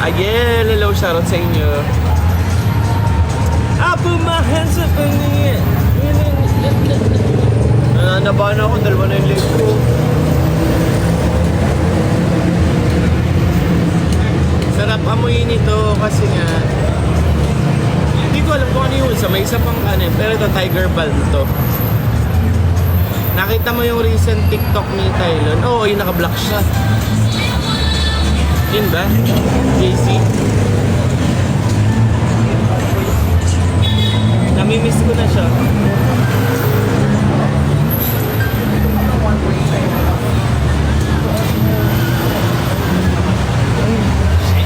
Again, hello, shoutout sa inyo. I put my hands up in the air. Nananabahan ako, dalawa na yung leg ko. Sarap amuyin ito kasi nga hindi ko alam kung ano yun. Sa may isa pang kanin. Pero ito, Tiger Balm to. Nakita mo yung recent TikTok ni Tylon? Oo, yung naka-block siya. Yun ba? JC? Namimiss ko na siya.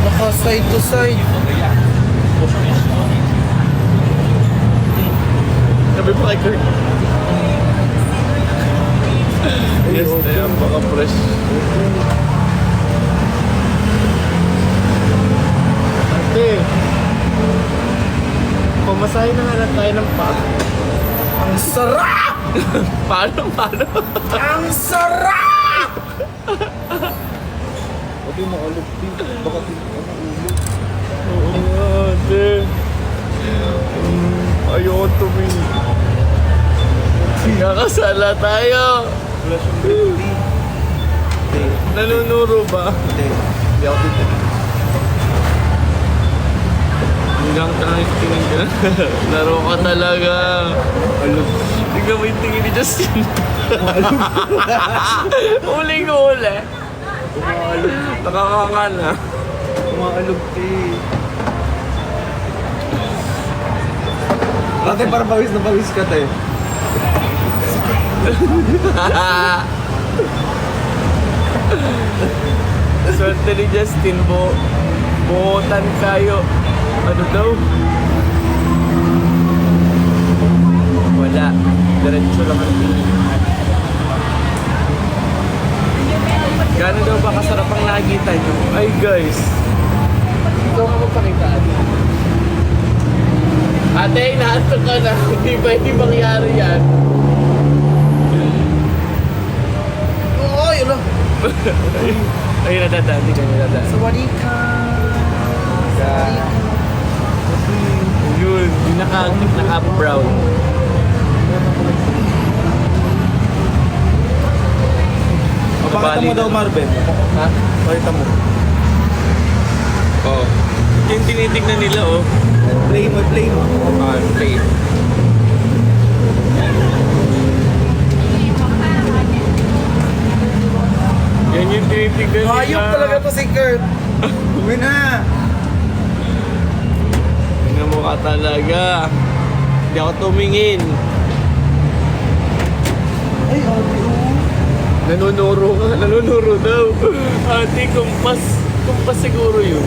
Naka side to side. Sabi pa kay Kurt. Yes, tayo. Baka fresh. Ate. Pumasahin na nga lang tayo ng pa. Ang sarap! Paano? Ang sarap! Pati makalog din. Baka tinulog. Oo, ate. Ayoko tumingin. Kakasala tayo. Wala siyang milk tea. Hindi. Nanunuro ba? Hindi. Hindi ako dito. Hanggang tingin ka. Laro ka talaga. Alog. Tingnan mo yung tingin ni Justin. Huling huli. Umaalog. Nakakanga na. Umaalog tea. Ate, parang pawis na pawis ka tayo. Swerte ni Justin, buotan kayo. Ano daw? Wala. Diretso lang ang tingin. Gano'n daw ba kasarap ang nakikita nyo? Ay guys. Ikaw ka magpakitaan. Ate, inaantok ka na. Hindi ba hindi mangyari yan? Oo, yun lang. Ay, nadada. Hindi ka nadada. Sawadee ka. Yun, yung naka-brown. Pakita mo daw, Marvin. Ha? Pakita mo. Oo. Yung tinitignan nila, oh. Play mo, play mo. Play. Yan yung tinitignan nila. Hayop talaga to si Kurt. Uwi na. Tingnan mo ka talaga. Hindi ako tumingin. Ay, ate, oh. Nanunuro ka. Nanunuro daw. Ate, kumpas. Kumpas siguro yun.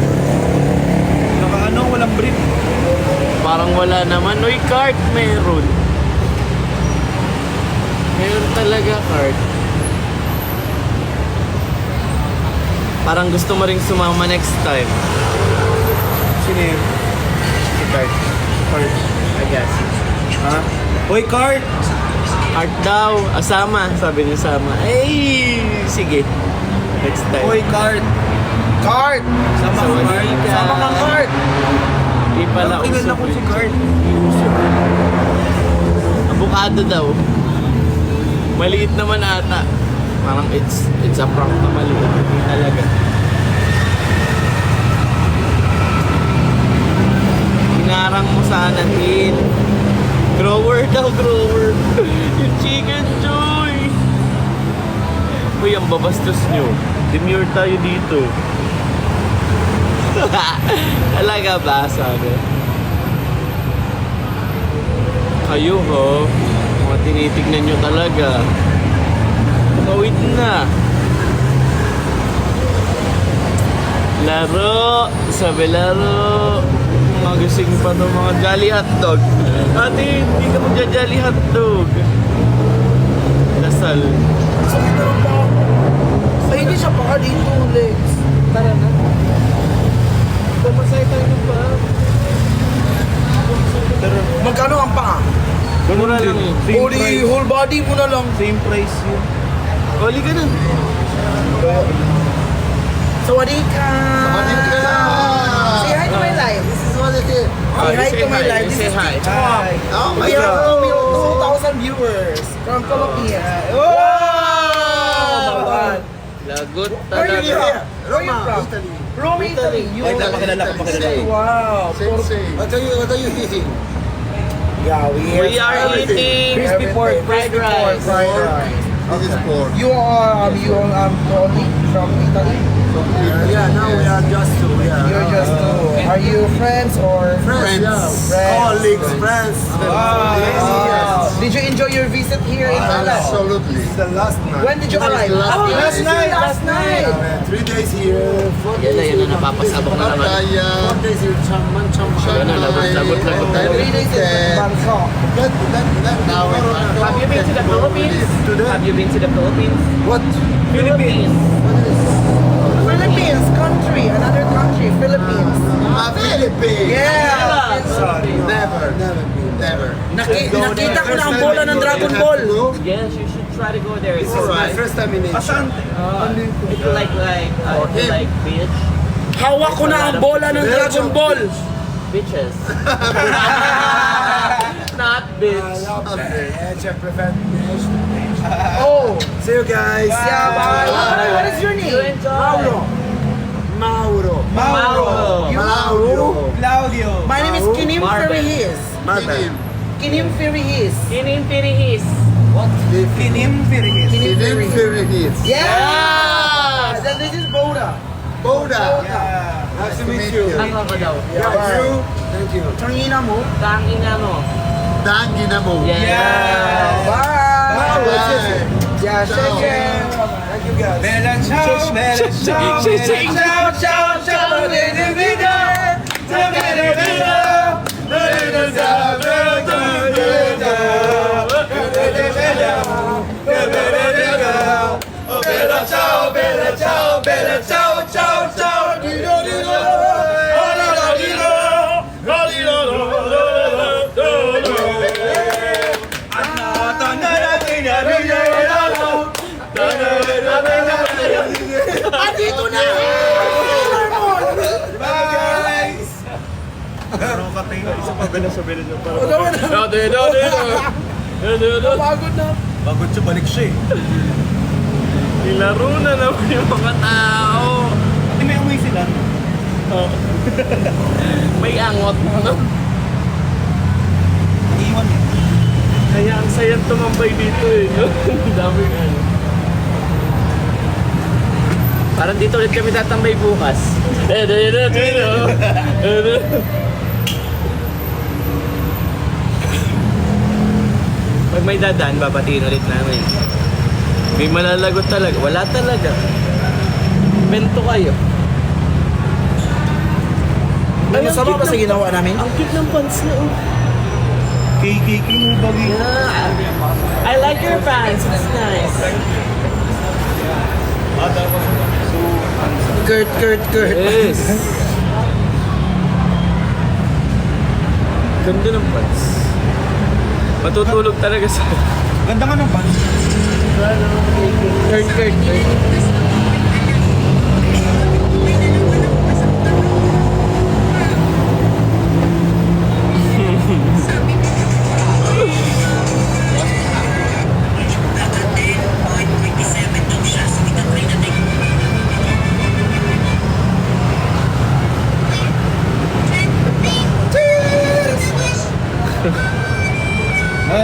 Naka walang brief. Parang wala naman. Uy, cart meron. Meron talaga cart. Parang gusto mo ring sumama next time. Sino yun? Si Cart. Kurt. I guess. Ha? Hoy, Kurt! Cart daw. Asama. Sabi niya sama. Ay, sige. Next time. Hoy, Kurt! Kurt! Sama ka, Sawadee Kurt! ka. Sama ka, Kurt! Di pala Tingnan ako si Kurt. Avocado daw. Maliit naman ata. Parang it's a prank na maliit. Hindi talaga. Hinarang mo sana din. Grower daw, grower. Yung chicken joy. Uy, ang babastos nyo. Demure tayo dito. Talaga ba, sabi? Kayo, ho. Mga tinitignan nyo talaga. Kawit na. Laro. Sabi laro. Mga gising pa to mga Jolly Hotdog. Ate, hindi ka magja-Jolly Hotdog. Dasal. Sakit na lang pa. Ay, hindi siya baka dito, Lex. Tara na. Pumasay tayo ng pa. Magkano ang paa? Mura lang yun. Whole body mo na lang. Same price yun. Huli ka na. Sawadee ka! Sawadee ka! from Philippines. Wow! Wow! Lagot Where are you talaga. from? Where are you from? Rome, Italy. You Ay, napakilala ko pa kilala. Wow. Sensei. What are you eating? Yeah, We are everything. eating crispy pork, fried crispy pork, rice. fried rice. This is pork. You are only from Italy? Yeah, now we are just two. Yeah. You're just two. Are you friends or Friends. Friends. Colleagues, friends. Wow. Did you enjoy your visit here in Thailand? Absolutely. This is the last night. When did you arrive? Last night. Last night. 3 days here. 4 Yan na, days yan na, napapasabog na naman. Pattaya. 4 days here. Chiang Yan na, lagot na. 3 days in Bangkok. Now in Bangkok. Have you been to the Philippines? Today? Have you been to the Philippines? What? Philippines. Philippines country, another country, Philippines. Philippines. Yeah. Never been. Never. Nakita ko na ang bola ng Dragon Ball. Yes, you should try to go there. It's This is my nice. first time in Asia. If you like beach, Hawak ko na ang bola ng Dragon Ball. beaches. Not beach. Oh. See you guys. Yeah, bye. What is your You name? enjoy. Mauro. Mauro. Mauro. My name is Kinim Marvin. Ferihis. Marvin. Kinim Ferihis. Kinin Pirihis. Kinim Kinim Ferihis. Ferihis. Yeah. Then this is Boda. Boda. Nice to meet you. Ang ako daw. Yeah, you. Thank you. Tangina mo. Tangina mo. Danginamo. Yeah. Bye. Bye. Yeah, shake it. Thank you guys. Andito na! Pagod na. Bagot siya, balik siya eh. Nilaro na naman yung mga tao. Hindi may uwi sila. May angot na. Iwan eh. Kaya ang saya tumambay dito eh. No? Ang daming ano. Parang dito ulit kami tatambay bukas. Pag may dadaan, babatiin ulit namin. May malalagot talaga. Wala talaga. Bento kayo. Ano sama ba sa ginawa namin? Ang cute ng pants na oh. KKK mo bagi. Yeah. I like your pants. It's nice. Kurt. Yes. Ganda ng pants. Matutulog talaga sa... Ganda nga ng pants. Kurt.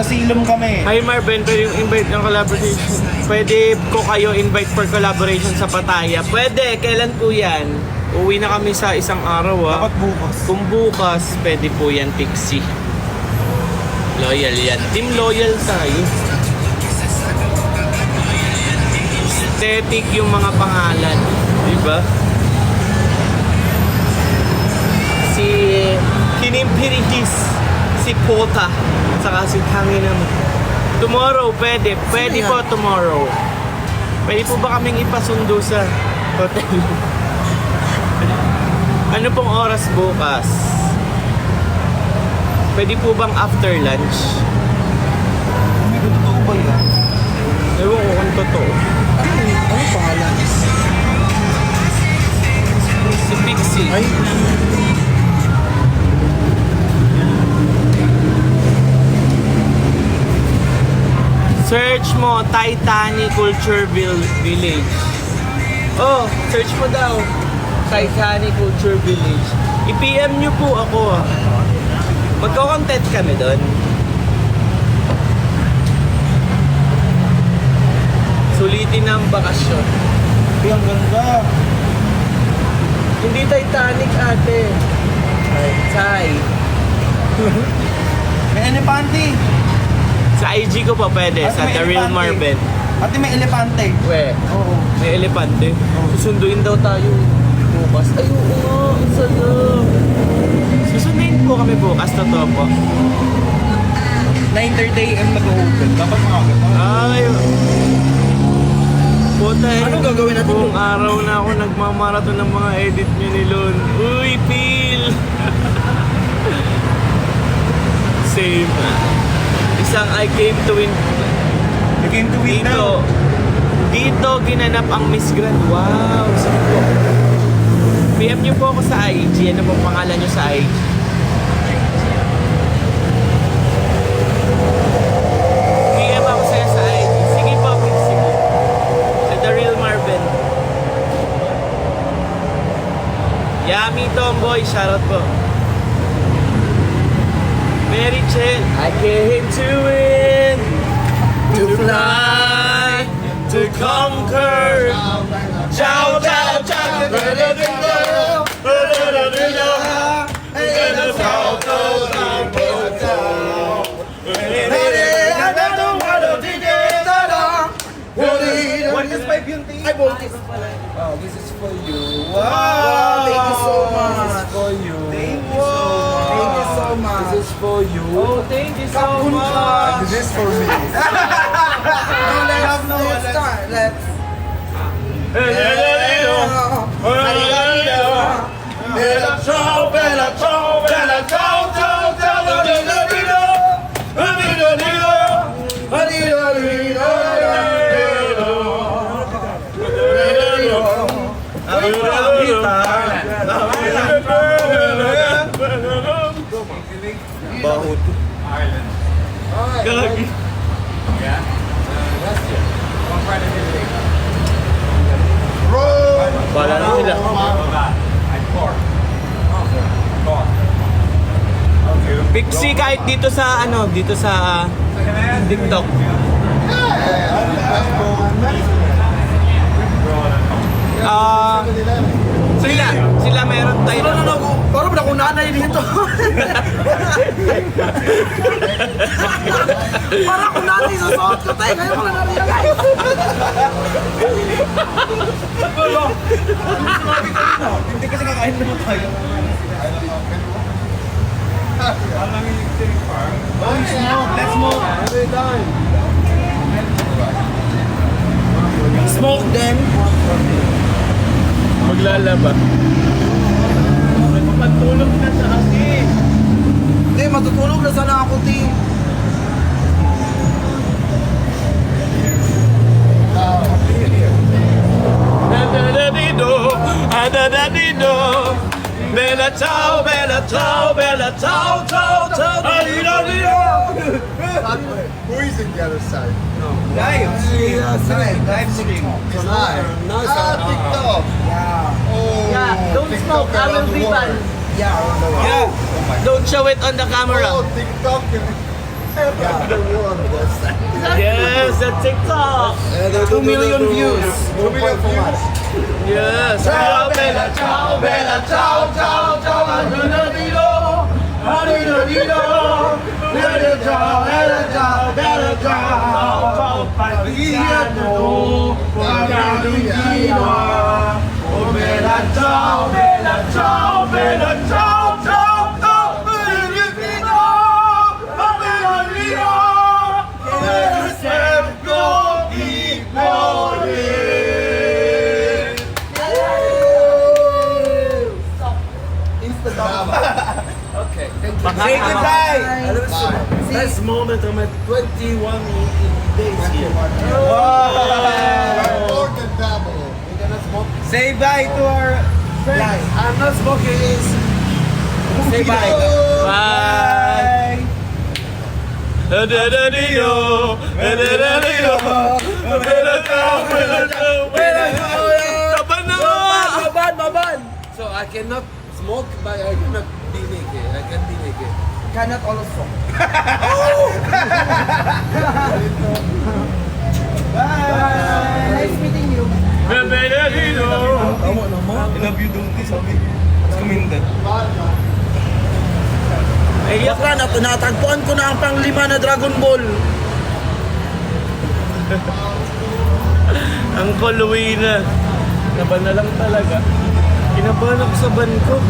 Silom kami. Hi Marvin, pwede yung invite ng collaboration. Pwede ko kayo invite for collaboration sa Pattaya. Pwede, kailan po yan? Uwi na kami sa isang araw ah. Dapat bukas. Kung bukas, pwede po yan, Pixie. Loyal yan. Team loyal tayo. Aesthetic yung mga pangalan. Diba? Si Kinim Pirihis. Si Pota. Saka si Hangin naman. Tomorrow, pwede. Pwede po tomorrow. Pwede po ba kaming ipasundo sa hotel? Ano pong oras bukas? Pwede po bang after lunch? May totoo ba yan? Ewan ko kung totoo. Ano pangalan? Si Pixie. Ay. Search mo, Titanic Culture Village. Oh, search mo daw. Titanic Culture Village. I-PM nyo po ako. Magko-content kami doon. Sulitin ang bakasyon. Ay, ang ganda. Hindi Titanic, ate. Sai. May elepante. Sa IG ko pa pwede, Ate, sa may The Real elepante. Marvin. Ate, may elepante. We, Oo. may elepante. Susunduin daw tayo bukas. Ay, oo nga, ang saya. Susunduin po kami bukas, totoo po. 9:30 AM nag-open. Dapat makagat. Ay, puta eh. Anong gagawin natin Buong araw na ako nagmamarathon ng mga edit nyo ni Lon. Uy, Phil! Same. Isang I came to win. You came to win Dito. Dito ginanap ang Miss Grand. Wow, sige po. PM nyo po ako sa IG. Ano pong pangalan nyo sa IG? PM ako sa'yo sa IG. Sige po, please, sige. Sa The Real Marvin. Yummy Tomboy, shoutout po. Mary Chen, I came to win, to fly, to conquer. Ciao, ciao, ciao. What is my beauty? Ay, Boltis. Oh, this is for you. Wow, thank you so much. For you. Thank you so much. Thank you so much. This is for you. Oh, thank you so much. This is for me. Let's start. Let's. Bella ciao, bella ciao, bella ciao, ciao, ciao, Bahut. Gagi. Bala na sila. Pixie kahit dito sa ano, dito sa TikTok. Sila meron tayo. No. Parang na kung nanay dito. Parang kung nanay sa suot ko tayo. Ngayon ko lang na-realize. Hindi kasi kakain naman tayo. Let's smoke. Smoke them. Maglalaba. Magpapatulog na sa kasi. Hindi, matutulog na sana ako, team. Adadadido, adadadido. Bella ciao, bella ciao, bella ciao, ciao, ciao. Adidadido. Who is in the other side? Live stream. Live stream. Live. TikTok. Yeah. Oh, Yeah, don't TikTok smoke, I will around the be world. banned. Yeah, around the world. Yeah. Don't show it on the camera. Oh, TikTok around the world. Yes, the TikTok. 2 million views. 2 million views. Yes. Ciao, bella ciao, bella ciao, ciao, ciao. Adidadido, adidadido. Bella ciao, bella ciao, bella ciao. Pagliano, pagliano. Oh, bella ciao, bella ciao, bella ciao, ciao, ciao. Adidadido, adidadido. Sergo di cuore. Say goodbye. Best moment of my 21 days here. More than double. Say bye to our friends. I'm not smoking. Say bye. Bye. Taban na nga! Maban! So I cannot smoke, but I cannot be naked. I can be naked. Cannot also. Bye! Nice meeting you. Tama naman. I love you, Donkey, sabi. Mas kumindat. Iyak na, natagpuan ko na ang pang-5 na Dragon Ball. Ang kuluwi na. Naban na lang talaga. Kinabahan ako sa ban ko.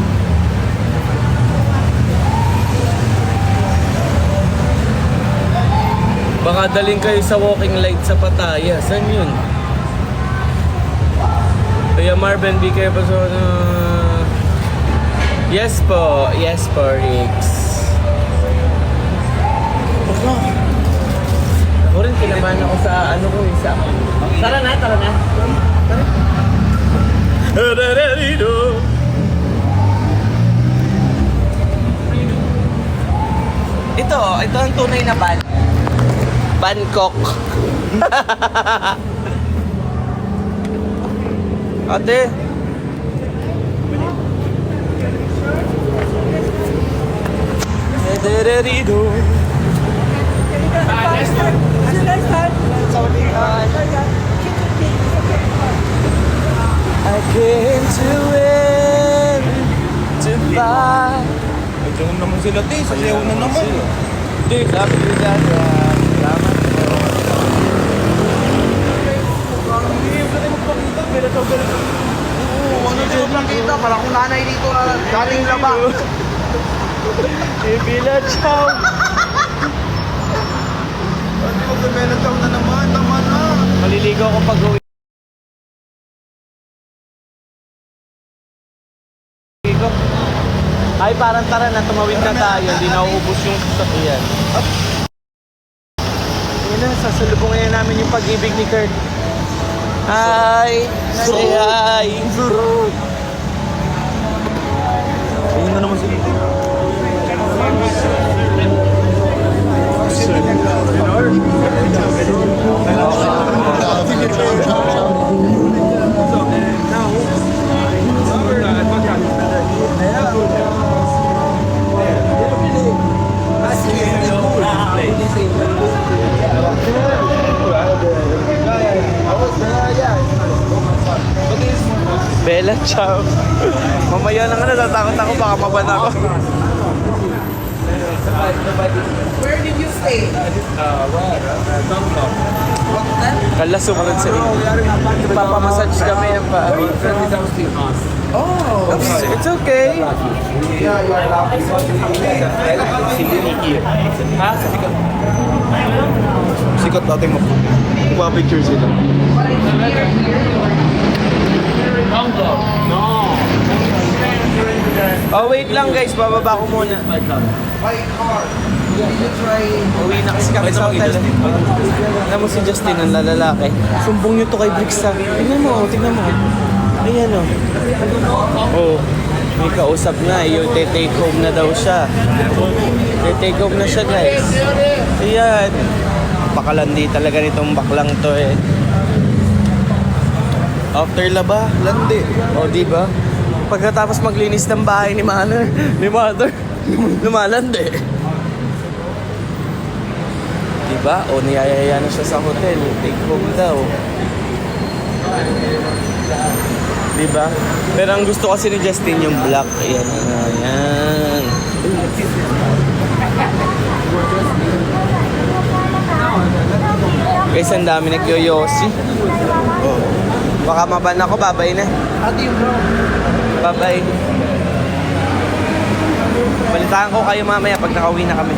Baka daling kayo sa walking light sa Pattaya. Saan yun? Kuya Marvin, be careful sa... Yes po. Yes po, Riggs. Ako rin, kinabahan ako sa ano ko isa. Tara na, tara na. Ito ang tunay na ban. Bangkok. Ate. I came to win, to buy. Nandiyan naman sila, te. Sasayaw na naman. Di, sabi ko dyan. Salamat po. Ano yung nakita? Parang kung nanay dito na galing labang. Ibila chow. Hindi ko kumelaw na naman. Tama na. Maliligo ako pag uwi. Ay, parang tara na, tumawid na tayo. Hindi na uubos yung sasakyan. Yun na, sasalubungin na namin yung pag-ibig ni Kurt. Hi! Say hi! Ayun na naman sila. Bella chow. Mamaya na nga, natatakot ako, baka maban ako. Where did you stay? Kala sumunod sa inyo. Papamassage kami ng pa. Oh! It's okay. Yeah, you are lucky. Ha? Sikat natin mo. Picture sila. Oh, wait lang guys. Bababa ko muna. By car. Did you try? Uwi na kasi kami sa hotel. Alam mo si Justin, ang lalaki. Sumbong nyo to kay Brix ha. Tingnan mo, tingnan mo. Ayan o. Oh, may kausap na. Yung take home na daw siya. Take home na siya guys. Ayan. Pakalandi talaga nitong baklang to eh. After laba, landi. O, diba? Pagkatapos maglinis ng bahay ni Mother, lumalandi. Diba? O, niyayaya na siya sa hotel. Take home daw. Diba? Pero ang gusto kasi ni Justin yung black. Ayan, ayan. Guys, ang dami nagyoyosi. Baka maban ako, babay na. Ate yung bro. Babay. Balitaan ko kayo mamaya pag nakauwi na kami.